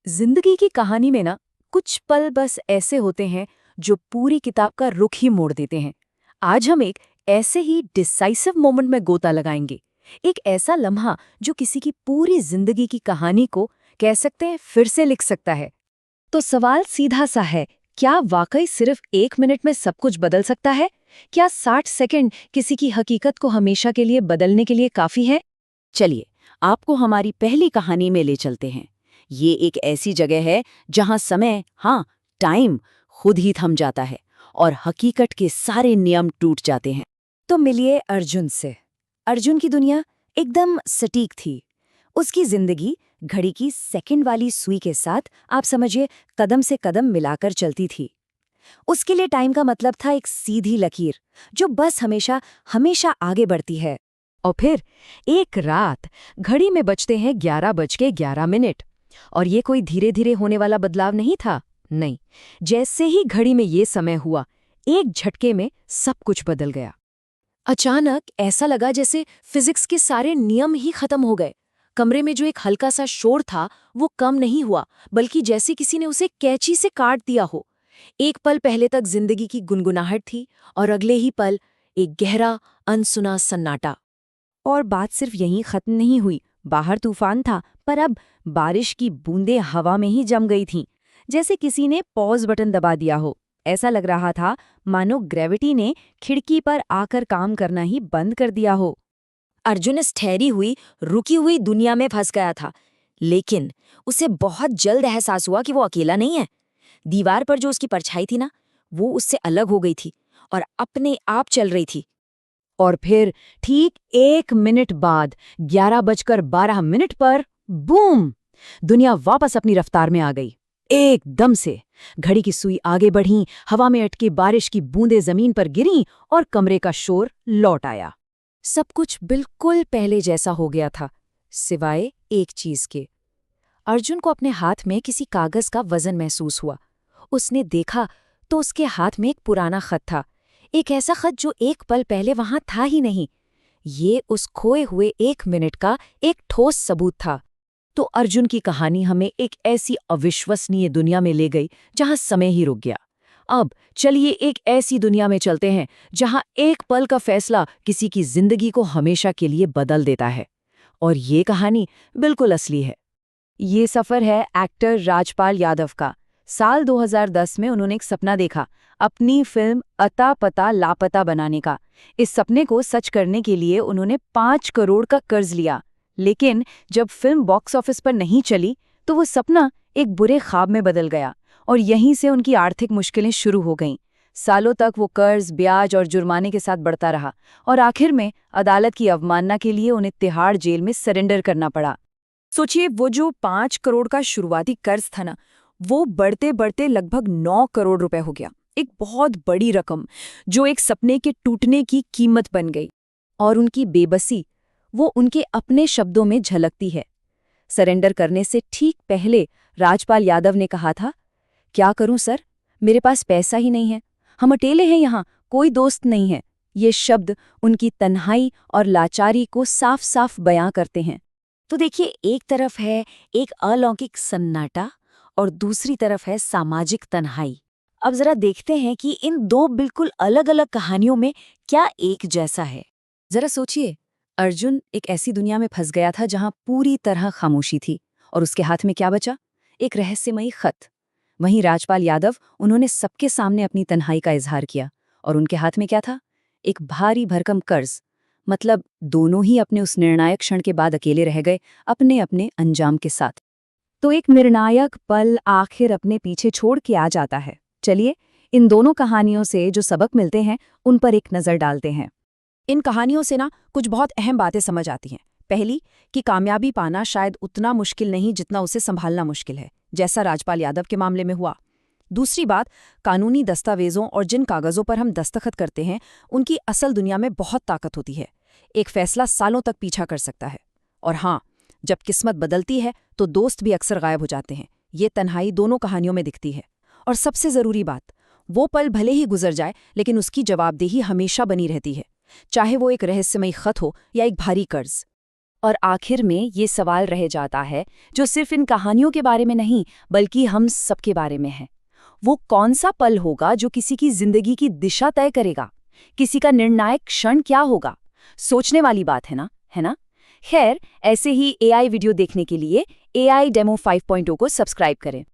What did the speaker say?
जिंदगी की कहानी में ना कुछ पल बस ऐसे होते हैं जो पूरी किताब का रुख ही मोड़ देते हैं। आज हम एक ऐसे ही डिसाइसिव मोमेंट में गोता लगाएंगे। एक ऐसा लम्हा जो किसी की पूरी जिंदगी की कहानी को कह सकते हैं फिर से लिख सकता है। तो सवाल सीधा सा है, क्या वाकई सिर्फ 1 मिनट में सब कुछ बदल सकता है? क्या 60 सेकंड किसी की हकीकत को हमेशा के लिए बदलने के लिए काफी है? चलिए, आपको हमारी पहली कहानी में ले चलते हैं। ये एक ऐसी जगह है जहां समय, हाँ, टाइम खुद ही थम जाता है और हकीकत के सारे नियम टूट जाते हैं। तो मिलिए अर्जुन से। अर्जुन की दुनिया एकदम सटीक थी। उसकी जिंदगी घड़ी की सेकंड वाली सुई के साथ, आप समझिए, कदम से कदम मिलाकर चलती थी। उसके लिए टाइम का मतलब था एक सीधी लकीर जो बस हमेशा हमेशा आगे बढ़ती है। और फिर एक रात घड़ी में बजते हैं 11:11 और ये कोई धीरे धीरे होने वाला बदलाव नहीं था। नहीं, जैसे ही घड़ी में ये समय हुआ, एक झटके में सब कुछ बदल गया। अचानक ऐसा लगा जैसे फिजिक्स के सारे नियम ही खत्म हो गए। कमरे में जो एक हल्का सा शोर था वो कम नहीं हुआ, बल्कि जैसे किसी ने उसे कैंची से काट दिया हो। एक पल पहले तक जिंदगी की गुनगुनाहट थी और अगले ही पल एक गहरा अनसुना सन्नाटा। और बात सिर्फ यहीं खत्म नहीं हुई। बाहर तूफान था, पर अब बारिश की बूंदें हवा में ही जम गई थीं, जैसे किसी ने पॉज बटन दबा दिया हो। ऐसा लग रहा था मानो ग्रेविटी ने खिड़की पर आकर काम करना ही बंद कर दिया हो। अर्जुन इस ठहरी हुई, रुकी हुई दुनिया में फंस गया था, लेकिन उसे बहुत जल्द एहसास हुआ कि वो अकेला नहीं है। दीवार पर जो उसकी परछाई थी ना, वो उससे अलग हो गई थी और अपने आप चल रही थी। और फिर ठीक 1 मिनट बाद 11:12 पर बूम! दुनिया वापस अपनी रफ्तार में आ गई। एकदम से घड़ी की सुई आगे बढ़ी, हवा में अटकी बारिश की बूंदें जमीन पर गिरीं और कमरे का शोर लौट आया। सब कुछ बिल्कुल पहले जैसा हो गया था, सिवाय एक चीज के। अर्जुन को अपने हाथ में किसी कागज का वजन महसूस हुआ। उसने देखा तो उसके हाथ में एक पुराना खत था, एक ऐसा खत जो एक पल पहले वहां था ही नहीं। ये उस खोए हुए 1 मिनट का एक ठोस सबूत था। तो अर्जुन की कहानी हमें एक ऐसी अविश्वसनीय दुनिया में ले गई जहां समय ही रुक गया। अब चलिए एक ऐसी दुनिया में चलते हैं जहां एक पल का फैसला किसी की जिंदगी को हमेशा के लिए बदल देता है। और ये कहानी बिल्कुल असली है। ये सफर है एक्टर राजपाल यादव का। साल 2010 में उन्होंने एक सपना देखा, अपनी फिल्म अता पता लापता बनाने का। इस सपने को सच करने के लिए उन्होंने 5 करोड़ का कर्ज लिया। लेकिन जब फिल्म बॉक्स ऑफिस पर नहीं चली तो वो सपना एक बुरे ख्वाब में बदल गया और यहीं से उनकी आर्थिक मुश्किलें शुरू हो गईं। सालों तक वो कर्ज, ब्याज और जुर्माने के साथ बढ़ता रहा और आखिर में अदालत की अवमानना के लिए उन्हें तिहाड़ जेल में सरेंडर करना पड़ा। सोचिए, वो जो 5 करोड़ का शुरुआती कर्ज था ना, वो बढ़ते बढ़ते लगभग 9 करोड़ रुपए हो गया। एक बहुत बड़ी रकम जो एक सपने के टूटने की कीमत बन गई। और उनकी बेबसी वो उनके अपने शब्दों में झलकती है। सरेंडर करने से ठीक पहले राजपाल यादव ने कहा था, क्या करूं सर, मेरे पास पैसा ही नहीं है, हम अकेले हैं यहाँ, कोई दोस्त नहीं है। ये शब्द उनकी तन्हाई और लाचारी को साफ साफ बयां करते हैं। तो देखिए, एक तरफ है एक अलौकिक सन्नाटा और दूसरी तरफ है सामाजिक तन्हाई। अब जरा देखते हैं कि इन दो बिल्कुल अलग अलग कहानियों में क्या एक जैसा है। जरा सोचिए, अर्जुन एक ऐसी दुनिया में फंस गया था जहां पूरी तरह खामोशी थी और उसके हाथ में क्या बचा? एक रहस्यमयी खत। वहीं राजपाल यादव, उन्होंने सबके सामने अपनी तन्हाई का इजहार किया और उनके हाथ में क्या था? एक भारी भरकम कर्ज। मतलब दोनों ही अपने उस निर्णायक क्षण के बाद अकेले रह गए, अपने अपने अंजाम के साथ। तो एक निर्णायक पल आखिर अपने पीछे छोड़ के आ जाता है। चलिए, इन दोनों कहानियों से जो सबक मिलते हैं उन पर एक नज़र डालते हैं। इन कहानियों से ना कुछ बहुत अहम बातें समझ आती हैं। पहली, कि कामयाबी पाना शायद उतना मुश्किल नहीं जितना उसे संभालना मुश्किल है, जैसा राजपाल यादव के मामले में हुआ। दूसरी बात, कानूनी दस्तावेजों और जिन कागजों पर हम दस्तखत करते हैं उनकी असल दुनिया में बहुत ताकत होती है। एक फैसला सालों तक पीछा कर सकता है। और हाँ, जब किस्मत बदलती है तो दोस्त भी अक्सर गायब हो जाते हैं। ये तन्हाई दोनों कहानियों में दिखती है। और सबसे ज़रूरी बात, वो पल भले ही गुजर जाए लेकिन उसकी जवाबदेही हमेशा बनी रहती है, चाहे वो एक रहस्यमयी खत हो या एक भारी कर्ज। और आखिर में ये सवाल रह जाता है, जो सिर्फ इन कहानियों के बारे में नहीं बल्कि हम सबके बारे में है। वो कौन सा पल होगा जो किसी की जिंदगी की दिशा तय करेगा? किसी का निर्णायक क्षण क्या होगा? सोचने वाली बात है ना, है ना? खैर, ऐसे ही एआई वीडियो देखने के लिए एआई डेमो 5.0 को सब्सक्राइब करें।